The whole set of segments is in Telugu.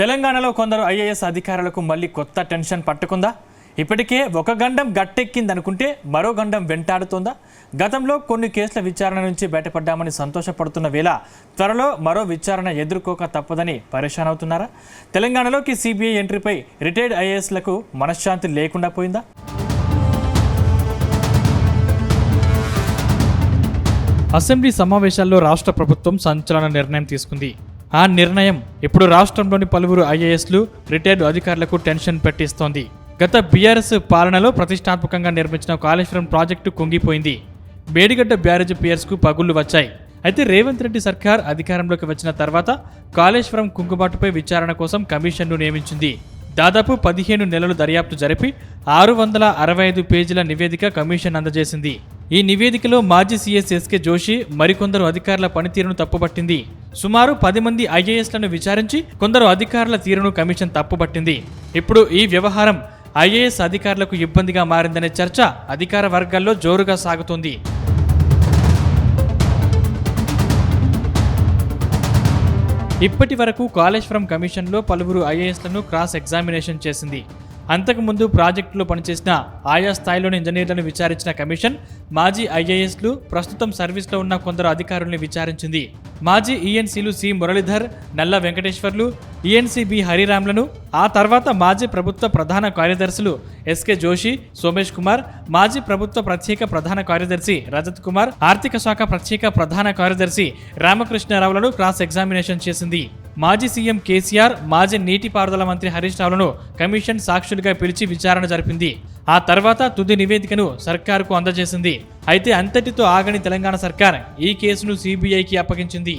తెలంగాణలో కొందరు ఐఏఎస్ అధికారులకు మళ్ళీ కొత్త టెన్షన్ పట్టుకుందా? ఇప్పటికే ఒక గండం గట్టెక్కిందనుకుంటే మరో గండం వెంటాడుతోందా? గతంలో కొన్ని కేసుల విచారణ నుంచి బయటపడ్డామని సంతోషపడుతున్న వేళ త్వరలో మరో విచారణ ఎదుర్కోక తప్పదని పరేషాన్ అవుతున్నారా? తెలంగాణలోకి సిబిఐ ఎంట్రీపై రిటైర్డ్ ఐఏఎస్లకు మనశ్శాంతి లేకుండా పోయిందా? అసెంబ్లీ సమావేశాల్లో రాష్ట్ర ప్రభుత్వం సంచలన నిర్ణయం తీసుకుంది. ఆ నిర్ణయం ఇప్పుడు రాష్ట్రంలోని పలువురు ఐఏఎస్లు రిటైర్డ్ అధికారులకు టెన్షన్ పెట్టిస్తోంది. గత బీఆర్ఎస్ పాలనలో ప్రతిష్టాత్మకంగా నిర్మించిన కాళేశ్వరం ప్రాజెక్టు కుంగిపోయింది. మేడిగడ్డ బ్యారేజ్ పియర్స్కు పగుళ్లు వచ్చాయి. అయితే రేవంత్ రెడ్డి సర్కార్ అధికారంలోకి వచ్చిన తర్వాత కాళేశ్వరం కుంగుబాటుపై విచారణ కోసం కమిషన్ను నియమించింది. దాదాపు 15 నెలలు దర్యాప్తు జరిపి 665 పేజీల నివేదిక కమిషన్ అందజేసింది. ఈ నివేదికలో మాజీ సీఎస్ ఎస్కే జోషి మరికొందరు అధికారుల పనితీరును తప్పుపట్టింది. సుమారు 10 మంది ఐఏఎస్లను విచారించి కొందరు అధికారుల తీరును కమిషన్ తప్పుపట్టింది. ఇప్పుడు ఈ వ్యవహారం ఐఏఎస్ అధికారులకు ఇబ్బందిగా మారిందనే చర్చ అధికార వర్గాల్లో జోరుగా సాగుతోంది. ఇప్పటి వరకు కాళేశ్వరం కమిషన్లో పలువురు ఐఏఎస్లను క్రాస్ ఎగ్జామినేషన్ చేసింది. అంతకుముందు ప్రాజెక్టులో పనిచేసిన ఆయా స్థాయిలోని ఇంజనీర్లను విచారించిన కమిషన్ మాజీ ఐఏఎస్లు, ప్రస్తుతం సర్వీస్లో ఉన్న కొందరు అధికారుల్ని విచారించింది. మాజీ ఈఎన్సీలు సి మురళీధర్, నల్ల వెంకటేశ్వర్లు, ఈఎన్సీ బి హరిరామ్లను, ఆ తర్వాత మాజీ ప్రభుత్వ ప్రధాన కార్యదర్శులు ఎస్కే జోషి, సోమేష్ కుమార్, మాజీ ప్రభుత్వ ప్రత్యేక ప్రధాన కార్యదర్శి రజత్ కుమార్, ఆర్థిక శాఖ ప్రత్యేక ప్రధాన కార్యదర్శి రామకృష్ణారావులను క్రాస్ ఎగ్జామినేషన్ చేసింది. మాజీ సీఎం కేసీఆర్, మాజీ నీటిపారుదల మంత్రి హరీష్ రావులను కమిషన్ సాక్షులుగా పిలిచి విచారణ జరిపింది. ఆ తర్వాత తుది నివేదికను సర్కారుకు అందజేసింది. అయితే అంతటితో ఆగని తెలంగాణ సర్కార్ ఈ కేసును సిబిఐకి అప్పగించింది.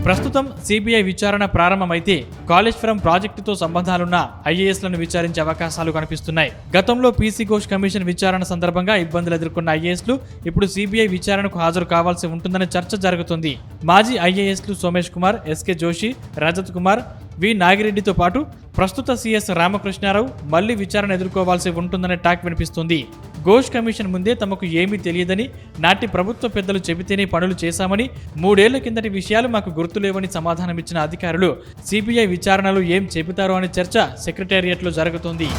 ప్రస్తుతం సిబిఐ విచారణ ప్రారంభమైతే కాళేశ్వరం ప్రాజెక్టుతో సంబంధాలున్న ఐఏఎస్లను విచారించే అవకాశాలు కనిపిస్తున్నాయి. గతంలో పీసీ ఘోష్ కమిషన్ విచారణ సందర్భంగా ఇబ్బందులు ఎదుర్కొన్న ఐఏఎస్లు ఇప్పుడు సిబిఐ విచారణకు హాజరు కావాల్సి ఉంటుందనే చర్చ జరుగుతుంది. మాజీ ఐఏఎస్లు సోమేష్ కుమార్, ఎస్కే జోషి, రజత్ కుమార్, వి నాగిరెడ్డితో పాటు ప్రస్తుత సీఎస్ రామకృష్ణారావు మళ్లీ విచారణ ఎదుర్కోవాల్సి ఉంటుందనే టాక్ వినిపిస్తుంది. ఘోష్ కమిషన్ ముందే తమకు ఏమీ తెలియదని, నాటి ప్రభుత్వ పెద్దలు చెబితేనే పనులు చేశామని, 3 ఏళ్ల కిందటి విషయాలు మాకు గుర్తులేవని సమాధానమిచ్చిన అధికారులు సిబిఐ విచారణలు ఏం చెబుతారో అనే చర్చ సెక్రటేరియట్లో జరుగుతోంది.